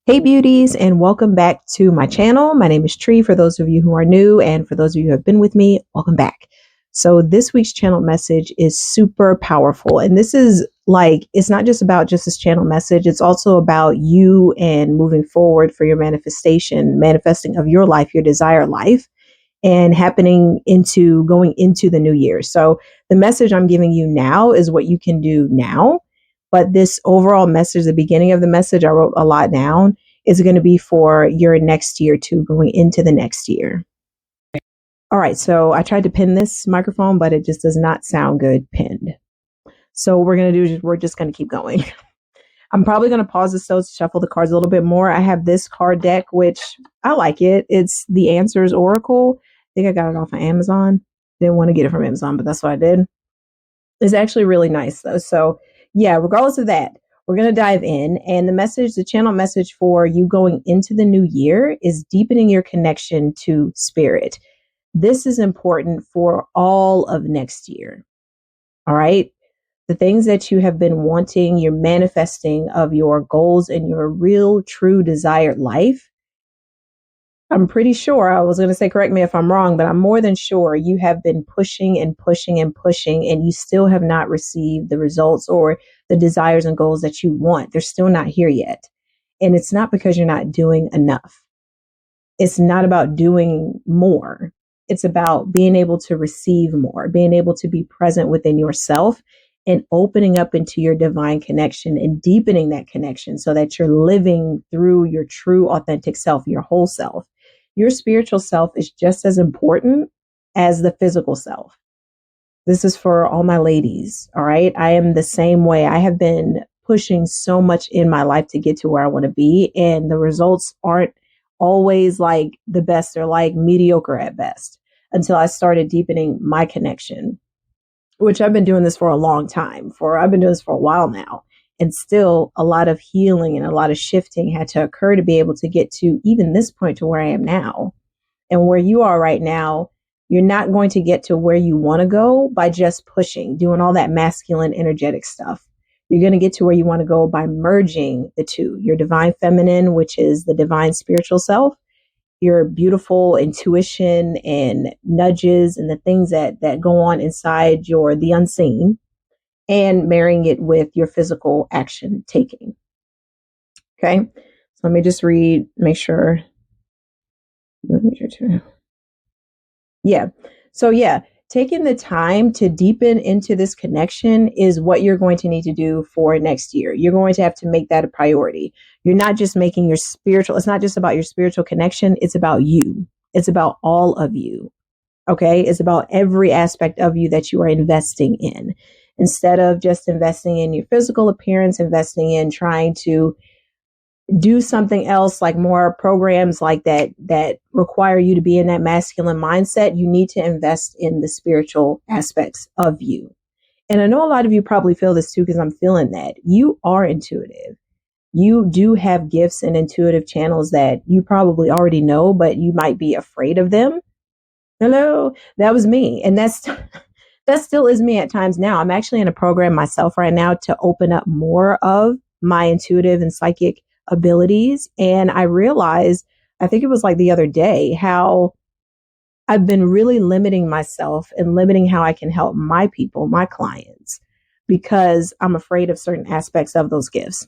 Hey beauties, and welcome back to my channel. My name is Tree for those of you who are new, and for those of you who have been with me, welcome back. So this week's channel message is super powerful. And this is like, it's not just about just this channel message. It's also about you and moving forward for your manifesting of your life, your desired life, and going into the new year. So the message I'm giving you now is what you can do now. But this overall message, the beginning of the message, I wrote a lot down, is going to be for your next year too, going into the next year. All right, so I tried to pin this microphone, but it just does not sound good pinned. So what we're just going to keep going. I'm probably going to pause this though to shuffle the cards a little bit more. I have this card deck, which I like it. It's the Answers Oracle. I think I got it off of Amazon. Didn't want to get it from Amazon, but that's what I did. It's actually really nice though. So yeah, regardless of that, we're going to dive in. And the channel message for you going into the new year is deepening your connection to spirit. This is important for all of next year. All right. The things that you have been wanting, your manifesting of your goals and your real, true desired life. I'm pretty sure, I was going to say, correct me if I'm wrong, but I'm more than sure you have been pushing and pushing and pushing, and you still have not received the results or the desires and goals that you want. They're still not here yet. And it's not because you're not doing enough. It's not about doing more. It's about being able to receive more, being able to be present within yourself and opening up into your divine connection and deepening that connection so that you're living through your true authentic self, your whole self. Your spiritual self is just as important as the physical self. This is for all my ladies. All right. I am the same way. I have been pushing so much in my life to get to where I want to be. And the results aren't always like the best. They're like mediocre at best until I started deepening my connection, which I've been doing this for a long time. I've been doing this for a while now. And still a lot of healing and a lot of shifting had to occur to be able to get to even this point to where I am now. And where you are right now, you're not going to get to where you want to go by just pushing, doing all that masculine, energetic stuff. You're going to get to where you want to go by merging the two, your divine feminine, which is the divine spiritual self, your beautiful intuition and nudges and the things that go on inside the unseen, and marrying it with your physical action taking. Okay. So let me just make sure. Yeah. So yeah, taking the time to deepen into this connection is what you're going to need to do for next year. You're going to have to make that a priority. You're not just making it's not just about your spiritual connection. It's about you. It's about all of you. Okay. It's about every aspect of you that you are investing in. Instead of just investing in your physical appearance, investing in trying to do something else, like more programs like that require you to be in that masculine mindset, you need to invest in the spiritual aspects of you. And I know a lot of you probably feel this too, because I'm feeling that. You are intuitive. You do have gifts and intuitive channels that you probably already know, but you might be afraid of them. Hello, that was me. And that still is me at times now. I'm actually in a program myself right now to open up more of my intuitive and psychic abilities. And I realized, I think it was like the other day, how I've been really limiting myself and limiting how I can help my people, my clients, because I'm afraid of certain aspects of those gifts.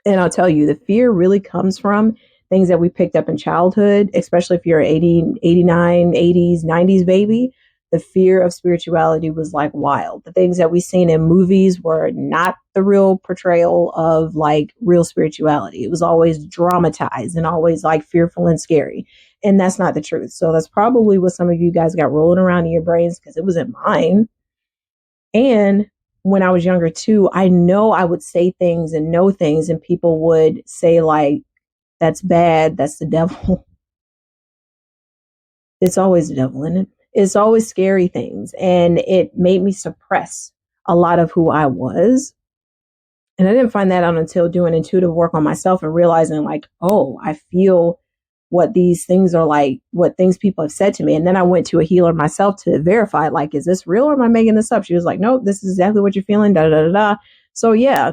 And I'll tell you, the fear really comes from things that we picked up in childhood, especially if you're an 89, 80s, 90s baby. The fear of spirituality was like wild. The things that we seen in movies were not the real portrayal of like real spirituality. It was always dramatized and always like fearful and scary. And that's not the truth. So that's probably what some of you guys got rolling around in your brains, because it was in mine. And when I was younger too, I know I would say things and know things, and people would say like, that's bad, that's the devil. It's always the devil, isn't it? It's always scary things. And it made me suppress a lot of who I was. And I didn't find that out until doing intuitive work on myself and realizing like, oh, I feel what these things are like, what things people have said to me. And then I went to a healer myself to verify, like, is this real or am I making this up? She was like, nope, this is exactly what you're feeling. Da, da, da, da. So yeah,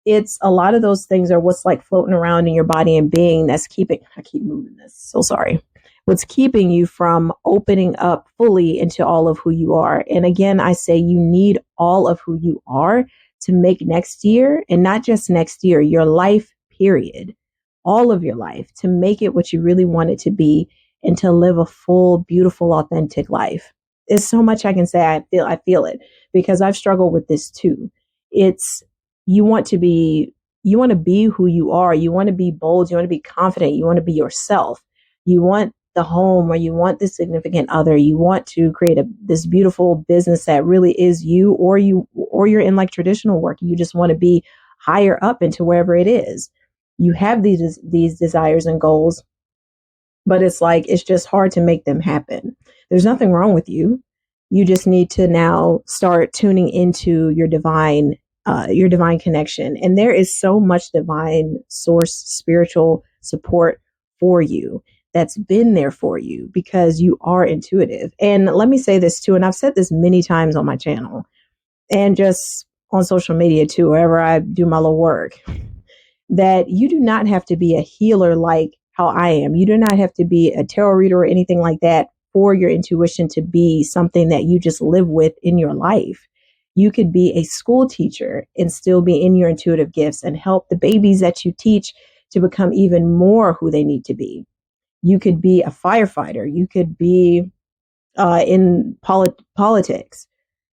it's a lot of those things are what's like floating around in your body and being that's keeping, I keep moving this, so sorry. What's keeping you from opening up fully into all of who you are. And again, I say you need all of who you are to make next year, and not just next year, your life period, all of your life, to make it what you really want it to be and to live a full, beautiful, authentic life. There's so much I can say. I feel it because I've struggled with this too. It's you want to be who you are. You want to be bold. You want to be confident. You want to be yourself. You want the home, or you want the significant other. You want to create this beautiful business that really is you, or you're in like traditional work. You just want to be higher up into wherever it is. You have these desires and goals, but it's like, it's just hard to make them happen. There's nothing wrong with you. You just need to now start tuning into your divine connection. And there is so much divine source, spiritual support for you that's been there for you because you are intuitive. And let me say this too, and I've said this many times on my channel and just on social media too, wherever I do my little work, that you do not have to be a healer like how I am. You do not have to be a tarot reader or anything like that for your intuition to be something that you just live with in your life. You could be a school teacher and still be in your intuitive gifts and help the babies that you teach to become even more who they need to be. You could be a firefighter. You could be in politics,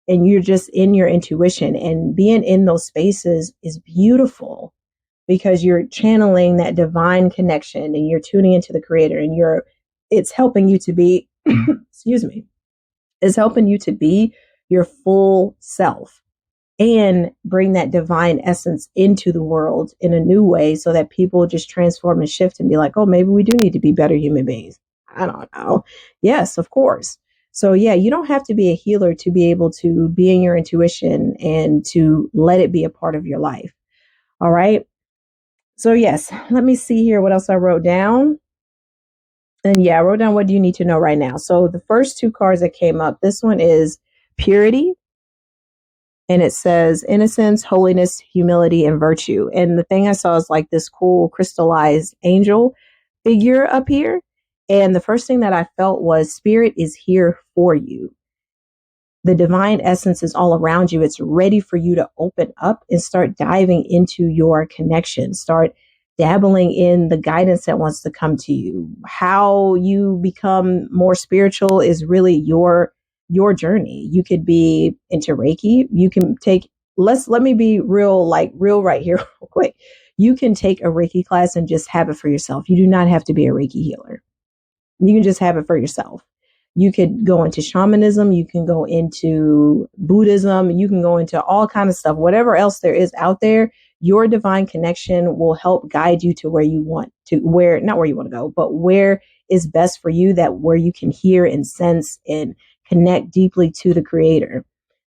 and you're just in your intuition, and being in those spaces is beautiful because you're channeling that divine connection and you're tuning into the creator, and it's helping you to be, excuse me, it's helping you to be your full self and bring that divine essence into the world in a new way so that people just transform and shift and be like, oh, maybe we do need to be better human beings. I don't know. Yes, of course. So yeah, you don't have to be a healer to be able to be in your intuition and to let it be a part of your life. All right. So yes, let me see here what else I wrote down. And yeah, I wrote down, what do you need to know right now? So the first two cards that came up, this one is purity. And it says innocence, holiness, humility, and virtue. And the thing I saw is like this cool crystallized angel figure up here. And the first thing that I felt was spirit is here for you. The divine essence is all around you. It's ready for you to open up and start diving into your connection. Start dabbling in the guidance that wants to come to you. How you become more spiritual is really your journey. You could be into Reiki. You can take, let me be real right here real quick. You can take a Reiki class and just have it for yourself. You do not have to be a Reiki healer. You can just have it for yourself. You could go into shamanism. You can go into Buddhism. You can go into all kind of stuff. Whatever else there is out there, your divine connection will help guide you to where you want to, not where you want to go, but where is best for you, where you can hear and sense and connect deeply to the creator.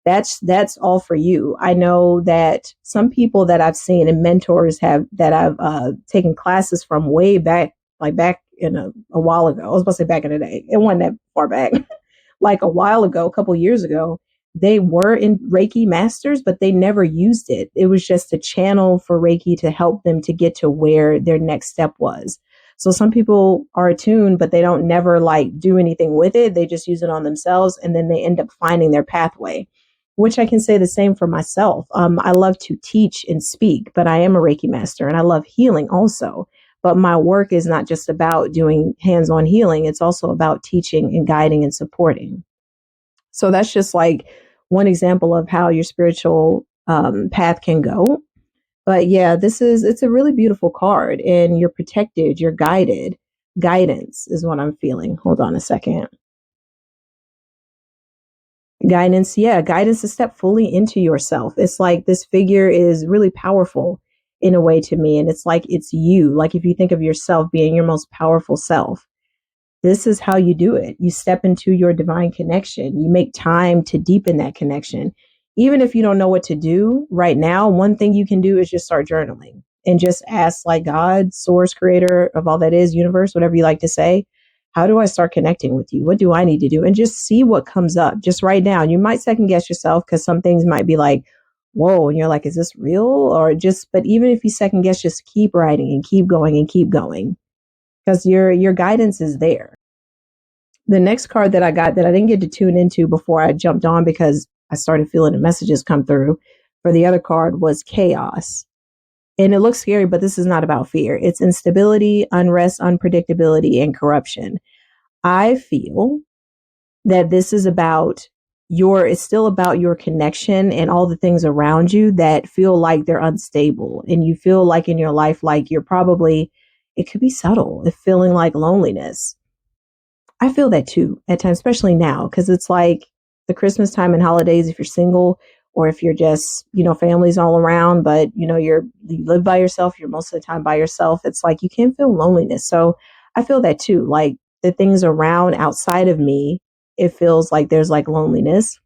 That's all for you. I know that some people that I've seen and mentors that I've taken classes from way back, like back in a while ago. I was about to say back in the day. It wasn't that far back. Like a while ago, a couple years ago, they were in Reiki masters, but they never used it. It was just a channel for Reiki to help them to get to where their next step was. So some people are attuned, but they don't never like do anything with it. They just use it on themselves, and then they end up finding their pathway, which I can say the same for myself. I love to teach and speak, but I am a Reiki master, and I love healing also. But my work is not just about doing hands-on healing. It's also about teaching and guiding and supporting. So that's just like one example of how your spiritual path can go. But yeah, it's a really beautiful card, and you're protected, you're guided. Guidance is what I'm feeling. Hold on a second. Guidance. Yeah. Guidance to step fully into yourself. It's like this figure is really powerful in a way to me. And it's like, it's you. Like if you think of yourself being your most powerful self, this is how you do it. You step into your divine connection. You make time to deepen that connection. Even if you don't know what to do right now, one thing you can do is just start journaling and just ask like God, source, creator of all that is, universe, whatever you like to say. How do I start connecting with you? What do I need to do? And just see what comes up just right now. You might second guess yourself because some things might be like, whoa, and you're like, is this real? Or just, but even if you second guess, just keep writing and keep going and keep going, because your guidance is there. The next card that I got that I didn't get to tune into before I jumped on because I started feeling the messages come through for the other card was chaos. And it looks scary, but this is not about fear. It's instability, unrest, unpredictability, and corruption. I feel that this is about it's still about your connection and all the things around you that feel like they're unstable. And you feel like in your life, like you're probably, it could be subtle, if feeling like loneliness. I feel that too at times, especially now, because it's like the Christmas time and holidays, if you're single or if you're just, families all around, but you live by yourself, you're most of the time by yourself. It's like you can feel loneliness. So I feel that too. Like the things around outside of me, it feels like there's like loneliness.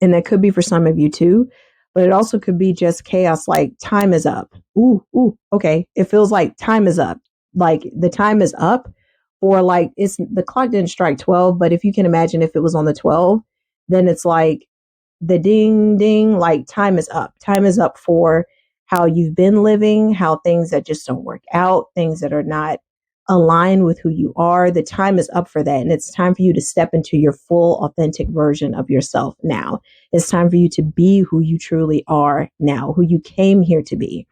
And that could be for some of you too, but it also could be just chaos. Like time is up. Ooh, okay. It feels like time is up. Like the time is up, or like the clock didn't strike 12, but if you can imagine if it was on the 12, then it's like the ding ding, like time is up. Time is up for how you've been living, how things that just don't work out, things that are not aligned with who you are. The time is up for that. And it's time for you to step into your full authentic version of yourself now. It's time for you to be who you truly are now, who you came here to be.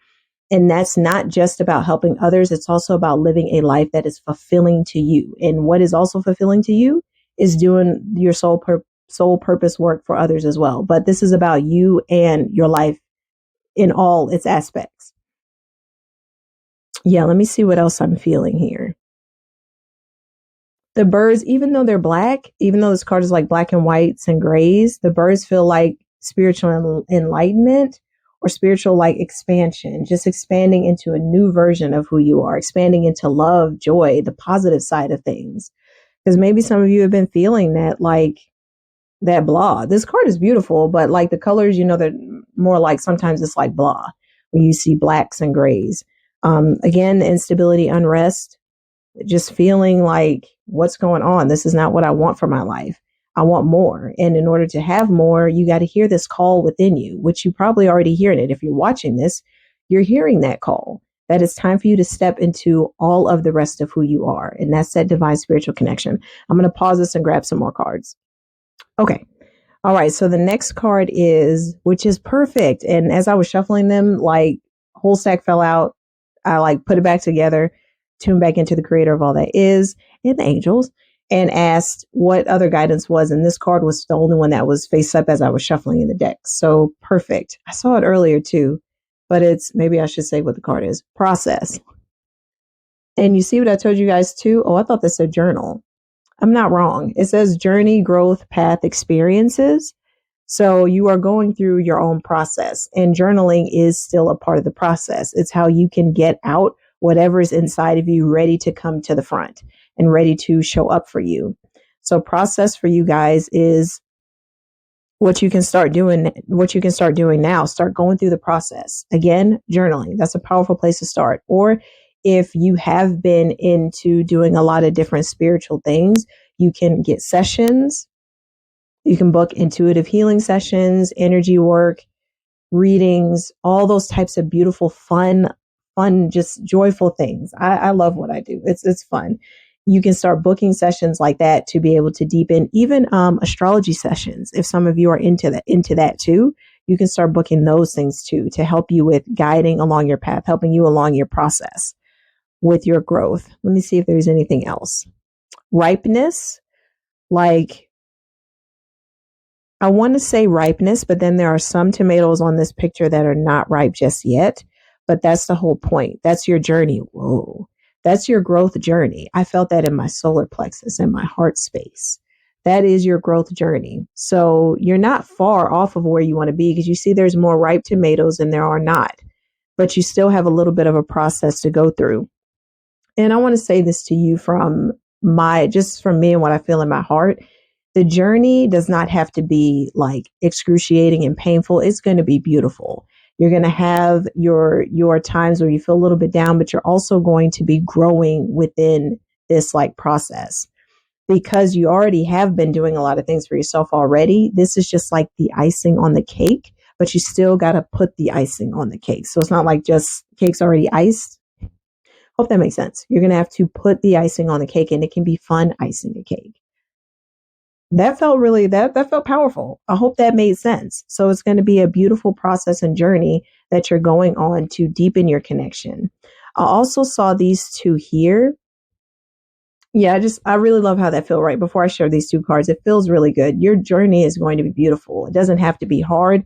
And that's not just about helping others. It's also about living a life that is fulfilling to you. And what is also fulfilling to you is doing your soul purpose work for others as well. But this is about you and your life in all its aspects. Yeah, let me see what else I'm feeling here. The birds, even though they're black, even though this card is like black and whites and grays, the birds feel like spiritual enlightenment or spiritual like expansion, just expanding into a new version of who you are, expanding into love, joy, the positive side of things. Because maybe some of you have been feeling that like that blah. This card is beautiful, but like the colors, they're more like sometimes it's like blah when you see blacks and grays. Again, instability, unrest, just feeling like what's going on? This is not what I want for my life. I want more. And in order to have more, you got to hear this call within you, which you probably already hearing it. If you're watching this, you're hearing that call that it's time for you to step into all of the rest of who you are. And that's that divine spiritual connection. I'm going to pause this and grab some more cards. Okay. All right. So the next card which is perfect. And as I was shuffling them, like whole stack fell out. I like put it back together, tuned back into the creator of all that is and the angels, and asked what other guidance was. And this card was the only one that was face up as I was shuffling in the deck. So perfect. I saw it earlier too, but maybe I should say what the card is. Process. And you see what I told you guys too? Oh, I thought this said journal. I'm not wrong. It says journey, growth, path, experiences. So you are going through your own process, and journaling is still a part of the process. It's how you can get out whatever is inside of you ready to come to the front and ready to show up for you. So process for you guys is what you can start doing now. Start going through the process. Again, journaling. That's a powerful place to start. Or if you have been into doing a lot of different spiritual things, you can get sessions. You can book intuitive healing sessions, energy work, readings, all those types of beautiful, fun, just joyful things. I love what I do. It's fun. You can start booking sessions like that to be able to deepen even astrology sessions. If some of you are into that too, you can start booking those things too to help you with guiding along your path, helping you along your process with your growth. Let me see if there's anything else. Ripeness, like I want to say ripeness, but then there are some tomatoes on this picture that are not ripe just yet. But that's the whole point. That's your journey. Whoa. That's your growth journey. I felt that in my solar plexus and my heart space. That is your growth journey. So you're not far off of where you want to be, because you see there's more ripe tomatoes than there are not. But you still have a little bit of a process to go through. And I want to say this to you from me and what I feel in my heart. The journey does not have to be like excruciating and painful. It's going to be beautiful. You're going to have your times where you feel a little bit down, but you're also going to be growing within this like process, because you already have been doing a lot of things for yourself already. This is just like the icing on the cake but you still got to put the icing on the cake. So it's not like just cake's already iced. Hope that makes sense. You're going to have to put the icing on the cake, and it can be fun icing a cake. That felt really, that felt powerful. I hope that made sense. So it's going to be a beautiful process and journey that you're going on to deepen your connection. I also saw these two here. Yeah, I really love how that feel right before I share these two cards. It feels really good. Your journey is going to be beautiful. It doesn't have to be hard.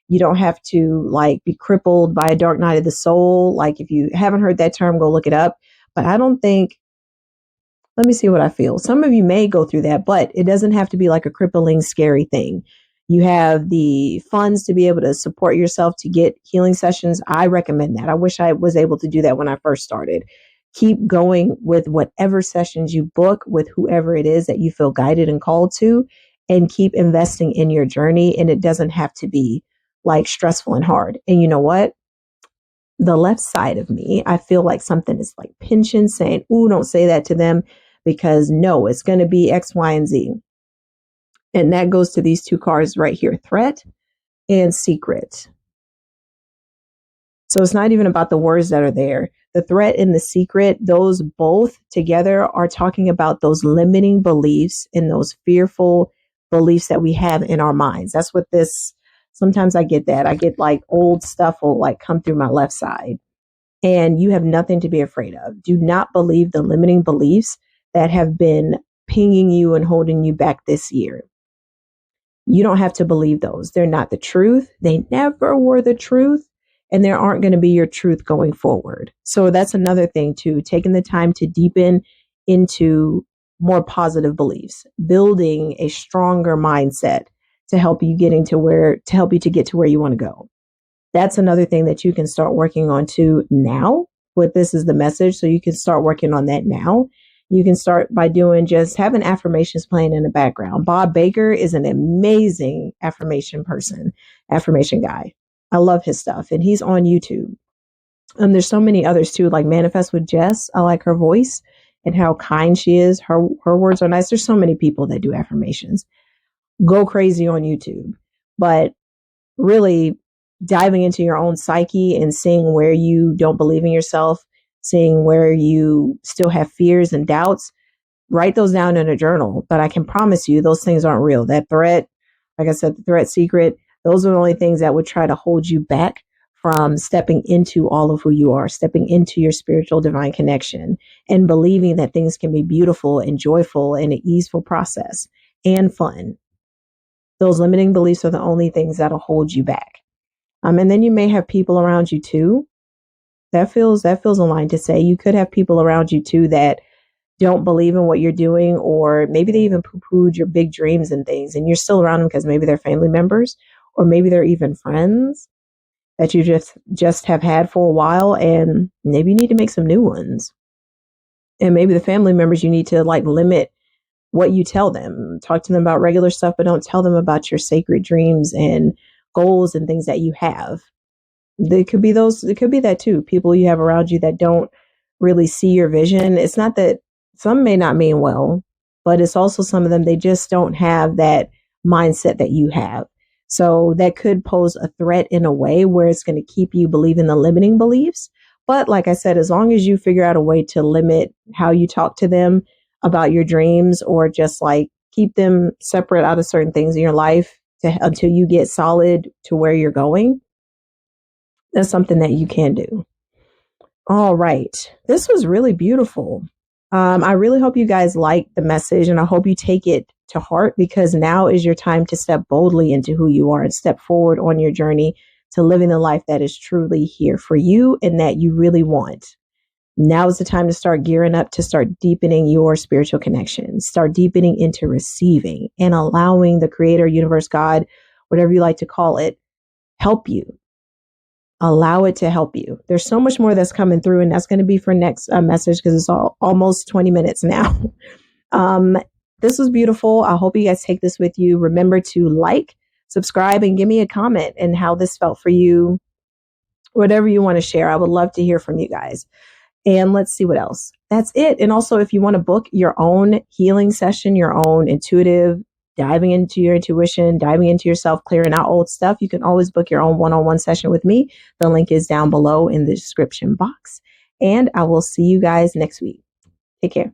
You don't have to like be crippled by a dark night of the soul. Like if you haven't heard that term, go look it up. But I don't think, let me see what I feel. Some of you may go through that, but it doesn't have to be like a crippling, scary thing. You have the funds to be able to support yourself to get healing sessions. I recommend that. I wish I was able to do that when I first started. Keep going with whatever sessions you book with whoever it is that you feel guided and called to, and keep investing in your journey. And it doesn't have to be like stressful and hard. And you know what? The left side of me, I feel like something is like pinching, saying, ooh, don't say that to them, because no, it's going to be X, Y, and Z. And that goes to these two cards right here, threat and secret. So it's not even about the words that are there. The threat and the secret, those both together are talking about those limiting beliefs and those fearful beliefs that we have in our minds. That's what this, sometimes I get that. I get like old stuff will like come through my left side, and you have nothing to be afraid of. Do not believe the limiting beliefs that have been pinging you and holding you back this year. You don't have to believe those. They're not the truth. They never were the truth. And they aren't going to be your truth going forward. So that's another thing too, taking the time to deepen into more positive beliefs, building a stronger mindset to help you to get to where you want to go. That's another thing that you can start working on too now. What this is the message. So you can start working on that now. You can start by just having affirmations playing in the background. Bob Baker is an amazing affirmation guy. I love his stuff, and he's on YouTube. And there's so many others too, like Manifest with Jess. I like her voice and how kind she is. Her words are nice. There's so many people that do affirmations. Go crazy on YouTube. But really diving into your own psyche and seeing where you don't believe in yourself, seeing where you still have fears and doubts, write those down in a journal. But I can promise you those things aren't real. That threat, like I said, the threat, secret, those are the only things that would try to hold you back from stepping into all of who you are, stepping into your spiritual divine connection, and believing that things can be beautiful and joyful and an easeful process and fun. Those limiting beliefs are the only things that'll hold you back. And then you may have people around you too. That feels aligned to say you could have people around you too that don't believe in what you're doing, or maybe they even poo-pooed your big dreams and things, and you're still around them because maybe they're family members, or maybe they're even friends that you just have had for a while, and maybe you need to make some new ones. And maybe the family members, you need to like limit what you tell them. Talk to them about regular stuff, but don't tell them about your sacred dreams and goals and things that you have. It could be that too. People you have around you that don't really see your vision. It's not that some may not mean well, but it's also some of them, they just don't have that mindset that you have. So that could pose a threat in a way where it's going to keep you believing the limiting beliefs. But like I said, as long as you figure out a way to limit how you talk to them about your dreams, or just like keep them separate out of certain things in your life until you get solid to where you're going, that's something that you can do. All right. This was really beautiful. I really hope you guys like the message, and I hope you take it to heart, because now is your time to step boldly into who you are and step forward on your journey to living the life that is truly here for you and that you really want. Now is the time to start gearing up, to start deepening your spiritual connection, start deepening into receiving and allowing the creator, universe, God, whatever you like to call it, help you. Allow it to help you. There's so much more that's coming through, and that's going to be for next message, because it's almost 20 minutes now. This was beautiful. I hope you guys take this with you. Remember to like, subscribe, and give me a comment and how this felt for you. Whatever you want to share, I would love to hear from you guys. And let's see what else. That's it. And also, if you want to book your own healing session, your own intuitive diving into your intuition, diving into yourself, clearing out old stuff, you can always book your own one-on-one session with me. The link is down below in the description box. And I will see you guys next week. Take care.